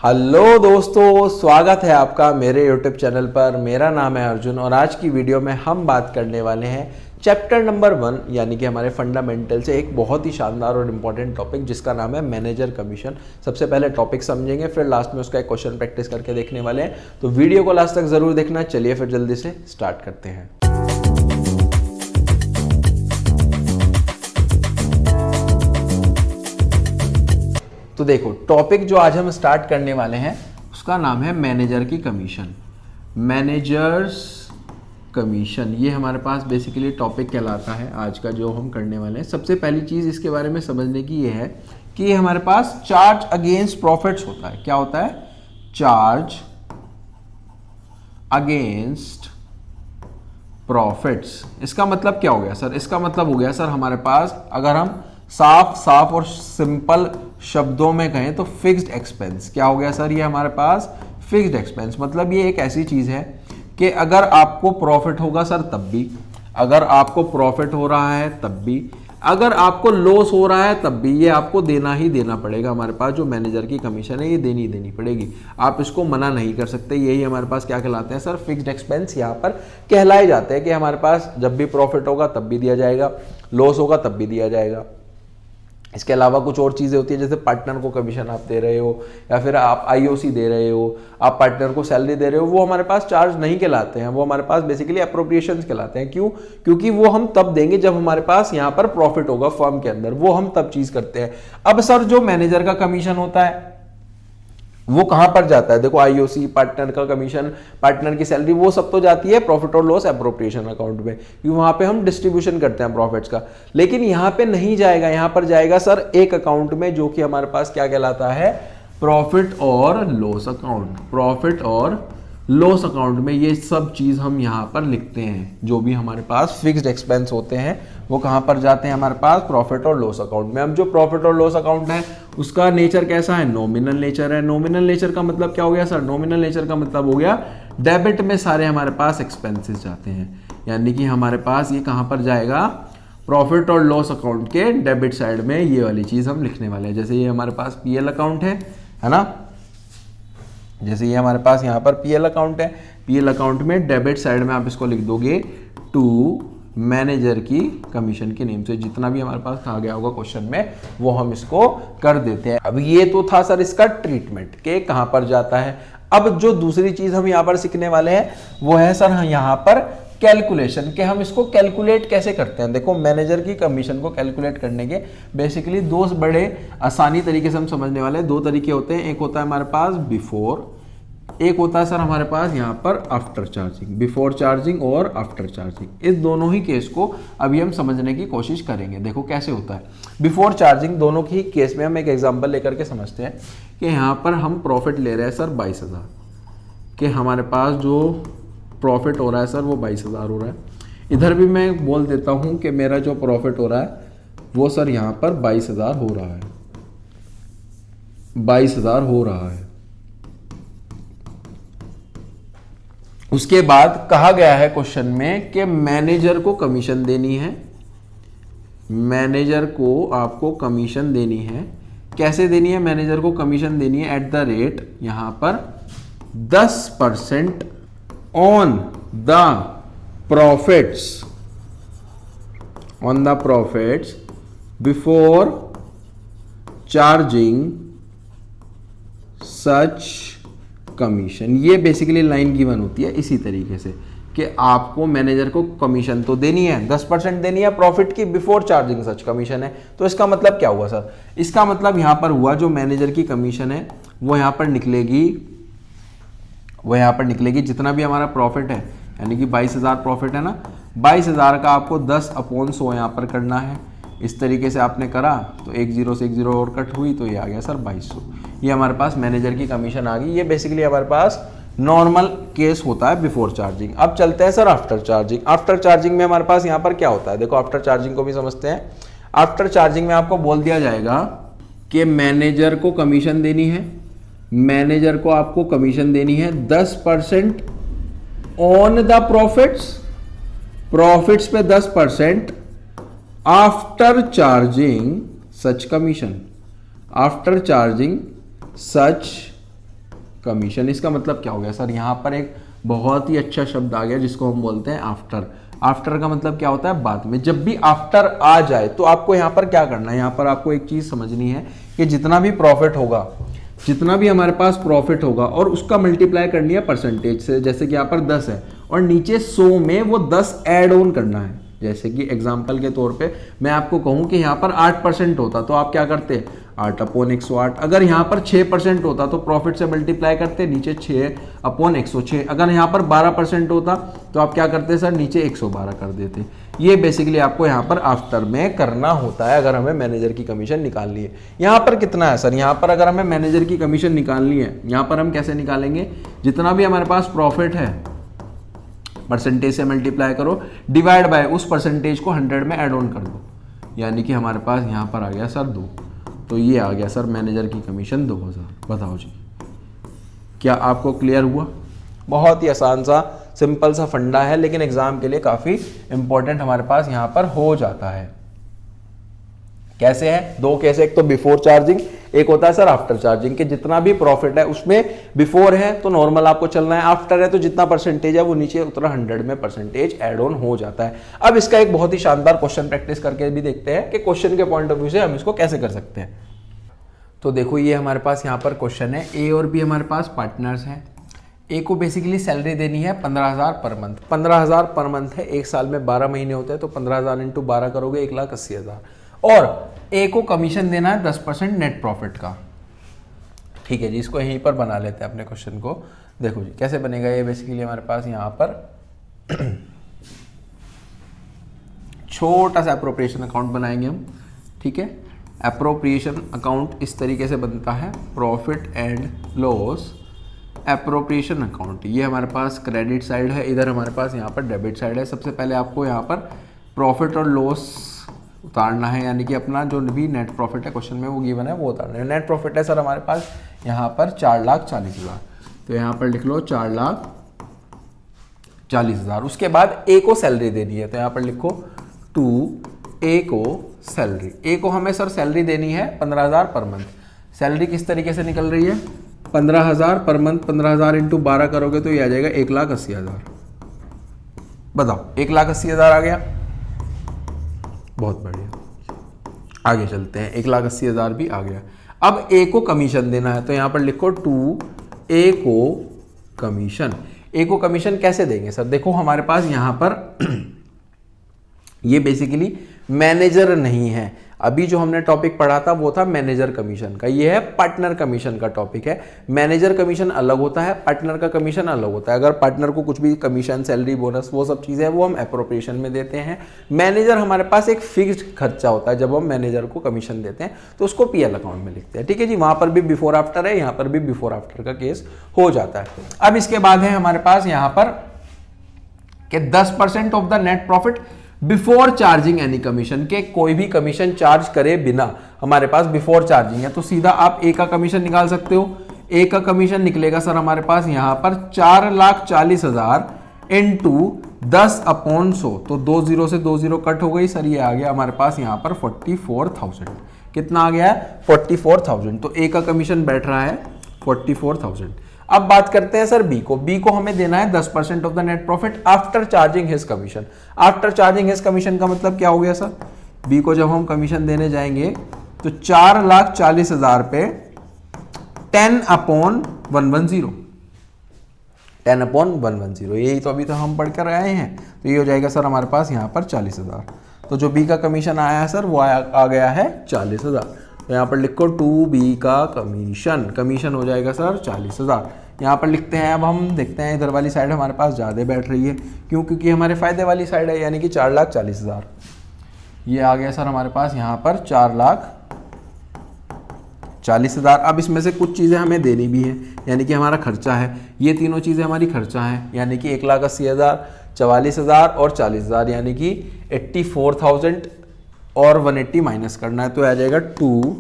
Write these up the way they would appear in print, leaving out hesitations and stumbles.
Hello दोस्तों, स्वागत है आपका मेरे YouTube चैनल पर। मेरा नाम है अर्जुन और आज की वीडियो में हम बात करने वाले हैं चैप्टर नंबर 1 यानी कि हमारे फंडामेंटल से एक बहुत ही शानदार और इम्पॉर्टेंट टॉपिक जिसका नाम है मैनेजर कमीशन। सबसे पहले टॉपिक समझेंगे, फिर लास्ट में उसका एक क्वेश्चन प्रैक्टिस करके देखने वाले हैं। तो वीडियो को लास्ट तक जरूर देखना। चलिए फिर जल्दी से स्टार्ट करते हैं। तो देखो, टॉपिक जो आज हम स्टार्ट करने वाले हैं उसका नाम है मैनेजर की कमीशन। मैनेजर्स कमीशन ये हमारे पास बेसिकली टॉपिक कहलाता है आज का जो हम करने वाले हैं। सबसे पहली चीज़ इसके बारे में समझने की ये है कि ये हमारे पास चार्ज अगेंस्ट प्रॉफिट्स होता है। क्या होता है? Charge against profits. इसका मतलब क्या हो गया सर? इसका मतलब हो गया सर हमारे पास, अगर हम साफ और सिंपल शब्दों में कहें तो फिक्स्ड एक्सपेंस। क्या हो गया सर? ये हमारे पास फिक्स्ड एक्सपेंस मतलब ये एक ऐसी चीज है कि अगर आपको प्रॉफिट होगा सर तब भी, अगर आपको प्रॉफिट हो रहा है तब भी, अगर आपको लॉस हो रहा है तब भी, ये आपको देना ही देना पड़ेगा। हमारे पास जो मैनेजर की कमीशन है ये देनी पड़ेगी, आप इसको मना नहीं कर सकते। यही हमारे पास क्या कहलाते हैं सर? फिक्स्ड एक्सपेंस यहाँ पर कहलाए जाते हैं कि हमारे पास जब भी प्रॉफिट होगा तब भी दिया जाएगा, लॉस होगा तब भी दिया जाएगा। इसके अलावा कुछ और चीज़ें होती है, जैसे पार्टनर को कमीशन आप दे रहे हो या फिर आप आईओसी दे रहे हो, आप पार्टनर को सैलरी दे रहे हो, वो हमारे पास चार्ज नहीं कहलाते हैं, वो हमारे पास बेसिकली अप्रोप्रिएशंस कहलाते हैं। क्यों? क्योंकि वो हम तब देंगे जब हमारे पास यहाँ पर प्रॉफिट होगा फर्म के अंदर, वो हम तब चीज़ करते हैं। अब सर जो मैनेजर का कमीशन होता है वो कहां पर जाता है? देखो, आईओसी, पार्टनर का कमीशन, पार्टनर की सैलरी, वो सब तो जाती है प्रॉफिट और लॉस एप्रोप्रिएशन अकाउंट में, क्योंकि वहां पे हम डिस्ट्रीब्यूशन करते हैं प्रॉफिट्स का। लेकिन यहां पे नहीं जाएगा, यहां पर जाएगा सर एक अकाउंट में जो कि हमारे पास क्या कहलाता है? प्रॉफिट और लॉस अकाउंट। प्रॉफिट और लॉस अकाउंट में ये सब चीज हम यहाँ पर लिखते हैं। जो भी हमारे पास फिक्स्ड एक्सपेंस होते हैं वो कहाँ पर जाते हैं? हमारे पास प्रॉफिट और लॉस अकाउंट में। अब जो प्रॉफिट और लॉस अकाउंट है उसका नेचर कैसा है? नॉमिनल नेचर है। नॉमिनल नेचर का मतलब क्या हो गया सर? नॉमिनल नेचर का मतलब हो गया डेबिट में सारे हमारे पास एक्सपेंसेस जाते हैं, यानी कि हमारे पास ये कहाँ पर जाएगा? प्रॉफिट और लॉस अकाउंट के डेबिट साइड में ये वाली चीज हम लिखने वाले हैं। जैसे ये हमारे पास पीएल अकाउंट है ना, जैसे ये हमारे पास यहाँ पर पीएल अकाउंट है, पीएल अकाउंट में डेबिट साइड में आप इसको लिख दोगे टू मैनेजर की कमीशन के नेम से। जितना भी हमारे पास कहा गया होगा क्वेश्चन में वो हम इसको कर देते हैं। अब ये तो था सर इसका ट्रीटमेंट के कहां पर जाता है। अब जो दूसरी चीज हम यहाँ पर सीखने वाले हैं वो है सर यहाँ पर कैलकुलेशन, के हम इसको कैलकुलेट कैसे करते हैं। देखो, मैनेजर की कमीशन को कैलकुलेट करने के बेसिकली दो बड़े आसानी तरीके से हम समझने वाले हैं। दो तरीके होते हैं, एक होता है हमारे पास बिफोर, एक होता है सर हमारे पास यहाँ पर आफ्टर चार्जिंग। बिफोर चार्जिंग और आफ्टर चार्जिंग, इस दोनों ही केस को अभी हम समझने की कोशिश करेंगे। देखो कैसे होता है बिफोर चार्जिंग। दोनों की केस में हम एक एग्जांपल लेकर के समझते हैं कि यहाँ पर हम प्रॉफिट ले रहे हैं सर 22,000, कि हमारे पास जो प्रॉफिट हो रहा है सर वो 22,000 हो रहा है। इधर भी मैं बोल देता हूँ कि मेरा जो प्रॉफिट हो रहा है वो सर यहाँ पर 22,000 हो रहा है, 22,000 हो रहा है। उसके बाद कहा गया है क्वेश्चन में कि मैनेजर को कमीशन देनी है, मैनेजर को आपको कमीशन देनी है। कैसे देनी है? मैनेजर को कमीशन देनी है एट द रेट यहाँ पर 10% on the profits, on the profits before charging such commission. ये बेसिकली लाइन गिवन होती है इसी तरीके से कि आपको मैनेजर को कमीशन तो देनी है, 10% देनी है प्रॉफिट की, बिफोर चार्जिंग सच कमीशन है। तो इसका मतलब क्या हुआ सर? इसका मतलब यहां पर हुआ जो मैनेजर की कमीशन है वो यहां पर निकलेगी, वो यहां पर निकलेगी जितना भी हमारा प्रॉफिट है, यानी कि 22,000 प्रॉफिट है ना, 22,000 का आपको 10/100 यहां पर करना है। इस तरीके से आपने करा तो एक जीरो से एक जीरो और कट हुई तो ये आ गया सर 2200। ये हमारे पास मैनेजर की कमीशन आ गई। ये बेसिकली हमारे पास नॉर्मल केस होता है बिफोर चार्जिंग। अब चलते हैं sir after charging. After charging में हमारे पास यहाँ पर क्या होता है? देखो, आफ्टर चार्जिंग को भी समझते हैं। आफ्टर चार्जिंग में आपको बोल दिया जाएगा कि मैनेजर को कमीशन देनी है, मैनेजर को आपको कमीशन देनी है 10% ऑन द प्रॉफिट्स, प्रॉफिट्स पे 10% आफ्टर चार्जिंग सच कमीशन, आफ्टर चार्जिंग सच कमीशन। इसका मतलब क्या हो गया सर, यहाँ पर एक बहुत ही अच्छा शब्द आ गया जिसको हम बोलते हैं आफ्टर। आफ्टर का मतलब क्या होता है, बाद में। जब भी आफ्टर आ जाए तो आपको यहाँ पर क्या करना है, यहाँ पर आपको एक चीज समझनी है कि जितना भी प्रॉफिट होगा, जितना भी हमारे पास प्रॉफिट होगा और उसका मल्टीप्लाई करनी है परसेंटेज से। जैसे कि यहाँ पर 10 है और नीचे 100 में वो 10 ऐड ऑन करना है। जैसे कि एग्जांपल के तौर पे मैं आपको कहूं कि यहाँ पर 8% होता तो आप क्या करते, 8/108। अगर यहाँ पर 6% होता तो प्रॉफिट से मल्टीप्लाई करते, नीचे 6/106। अगर यहाँ पर 12% होता तो आप क्या करते सर, नीचे 112 कर देते। ये बेसिकली आपको यहाँ पर आफ्टर में करना होता है अगर हमें मैनेजर की कमीशन निकालनी है। यहाँ पर कितना है सर, यहाँ पर अगर हमें मैनेजर की कमीशन निकालनी है, यहाँ पर हम कैसे निकालेंगे, जितना भी हमारे पास प्रॉफिट है परसेंटेज से मल्टीप्लाई करो, डिवाइड बाय उस परसेंटेज को 100 में ऐड ऑन कर दो, यानी कि हमारे पास यहाँ पर आ गया सर 2। तो ये आ गया सर मैनेजर की कमीशन 2000। बताओ जी, क्या आपको क्लियर हुआ? बहुत ही आसान सा सिंपल सा फंडा है, लेकिन एग्जाम के लिए काफी इंपॉर्टेंट हमारे पास यहाँ पर हो जाता है। कैसे है, दो केस, एक तो बिफोर चार्जिंग, एक होता है सर आफ्टर चार्जिंग, कि जितना भी प्रॉफिट है उसमें बिफोर है तो नॉर्मल आपको चलना है, आफ्टर है तो जितना परसेंटेज है वो नीचे उतना 100 में परसेंटेज ऐड ऑन हो जाता है। अब इसका एक बहुत ही शानदार क्वेश्चन प्रैक्टिस करके भी देखते हैं कि क्वेश्चन के पॉइंट ऑफ व्यू से हम इसको कैसे कर सकते हैं। तो देखो ये हमारे पास यहाँ पर क्वेश्चन है, ए और बी हमारे पास पार्टनर्स हैं। ए को बेसिकली सैलरी देनी है 15,000 पर मंथ। 15,000 पर मंथ है, एक साल में 12 महीने होते हैं तो 15,000 इंटू 12 करोगे 1,80,000। और ए को कमीशन देना है 10% नेट प्रॉफिट का। ठीक है जी, इसको यहीं पर बना लेते हैं अपने क्वेश्चन को। देखो जी कैसे बनेगा ये, बेसिकली हमारे पास यहाँ पर छोटा सा अप्रोप्रिएशन अकाउंट बनाएंगे हम। ठीक है, अप्रोप्रिएशन अकाउंट इस तरीके से बनता है, profit and loss appropriation account. ये हमारे पास क्रेडिट साइड है, इधर हमारे पास यहाँ पर डेबिट साइड है। सबसे पहले आपको यहाँ पर प्रॉफिट और लॉस उतारना है, यानी कि अपना जो भी नेट प्रॉफिट है क्वेश्चन में वो गिवन है वो उतारना है। नेट प्रॉफिट है सर हमारे पास यहाँ पर 4,40,000, तो यहाँ पर लिख लो 4,40,000। उसके बाद ए को सैलरी देनी है, तो यहाँ पर लिखो टू ए को सैलरी। ए को हमें सर सैलरी देनी है 15,000 पर मंथ। सैलरी किस तरीके से निकल रही है, 15,000 पर मंथ, 15,000 इंटू 12 करोगे तो ये आ जाएगा 1,80,000। बताओ 1,80,000 आ गया, बहुत बढ़िया। आगे चलते हैं, 1,80,000 भी आ गया। अब ए को कमीशन देना है, तो यहां पर लिखो टू ए को कमीशन। ए को कमीशन कैसे देंगे सर, देखो हमारे पास यहां पर ये बेसिकली मैनेजर नहीं है। अभी जो हमने टॉपिक पढ़ा था वो था मैनेजर कमीशन का, ये है पार्टनर कमीशन का टॉपिक है। मैनेजर कमीशन अलग होता है, पार्टनर का कमीशन अलग होता है। अगर पार्टनर को कुछ भी कमीशन, सैलरी, बोनस वो सब चीज़ें वो हम एप्रोप्रिएशन में देते हैं। मैनेजर हमारे पास एक फिक्स्ड खर्चा होता है, जब हम मैनेजर को कमीशन देते हैं तो उसको पीएल अकाउंट में लिखते हैं। ठीक है जी, वहां पर भी बिफोर आफ्टर है, यहाँ पर भी बिफोर आफ्टर का केस हो जाता है। अब इसके बाद है हमारे पास यहाँ पर कि 10% of the net profit before charging any commission, के कोई भी कमीशन चार्ज करे बिना हमारे पास बिफोर चार्जिंग है, तो सीधा आप ए का कमीशन निकाल सकते हो। ए का कमीशन निकलेगा सर हमारे पास यहां पर 4,40,000 इंटू 10/100, तो 2 0 से 2 0 कट हो गई सर, ये आ गया हमारे पास यहां पर 44,000। कितना आ गया है, 44,000। तो ए का कमीशन बैठ रहा है 44,000। अब बात करते हैं सर बी को। बी को हमें देना है 10% of the net profit after charging his commission. After charging his commission का मतलब क्या हो गया सर, बी को जब हम कमीशन देने जाएंगे तो 4,40,000 पे 10/110, 10/110, यही तो अभी तो हम पढ़ कर आए हैं। तो ये हो जाएगा सर हमारे पास यहाँ पर 40,000। तो जो बी का कमीशन आया है सर वो आ गया है 40,000। तो यहाँ पर लिखो टू बी का कमीशन, कमीशन हो जाएगा सर 40,000। यहाँ पर लिखते हैं। अब हम देखते हैं इधर वाली साइड हमारे पास ज़्यादा बैठ रही है, क्यों, क्योंकि हमारे फायदे वाली साइड है, यानी कि 4,40,000। ये आ गया सर हमारे पास यहाँ पर 4,40,000। अब इसमें से कुछ चीज़ें हमें देनी भी है, यानी कि हमारा खर्चा है। ये तीनों चीज़ें हमारी खर्चा हैं, यानी कि 1,80,000, 44,000 और 40,000, यानी कि 84,000 और 180 माइनस करना है, तो आ जाएगा to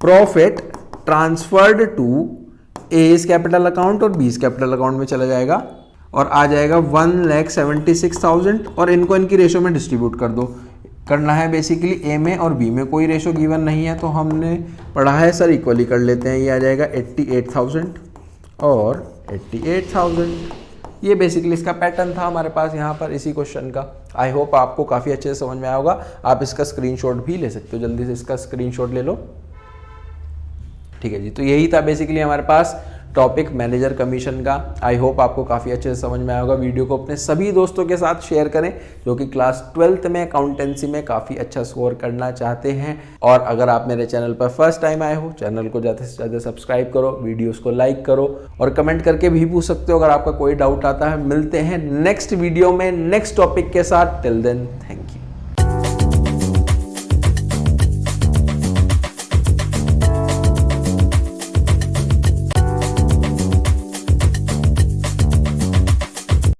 profit transferred to as capital account और बीज कैपिटल अकाउंट में चला जाएगा और आ जाएगा 1,76,000। और इनको इनकी रेशो में डिस्ट्रीब्यूट कर दो। करना है बेसिकली ए में और बी में, कोई रेशो गिवन नहीं है तो हमने पढ़ा है सर इक्वली कर लेते हैं। ये आ जाएगा 88,000 और 88,000। ये बेसिकली इसका पैटर्न था हमारे पास यहाँ पर इसी क्वेश्चन का। आई होप आपको काफ़ी अच्छे से समझ में आया होगा। आप इसका स्क्रीनशॉट भी ले सकते हो, जल्दी से इसका स्क्रीनशॉट ले लो। ठीक है जी, तो यही था बेसिकली हमारे पास टॉपिक मैनेजर कमीशन का। आई होप आपको काफ़ी अच्छे से समझ में आया होगा। वीडियो को अपने सभी दोस्तों के साथ शेयर करें जो कि क्लास 12th में अकाउंटेंसी में काफ़ी अच्छा स्कोर करना चाहते हैं। और अगर आप मेरे चैनल पर फर्स्ट टाइम आए हो, चैनल को ज़्यादा से ज़्यादा सब्सक्राइब करो, वीडियोस को लाइक करो और कमेंट करके भी पूछ सकते हो अगर आपका कोई डाउट आता है। मिलते हैं नेक्स्ट वीडियो में नेक्स्ट टॉपिक के साथ। Till then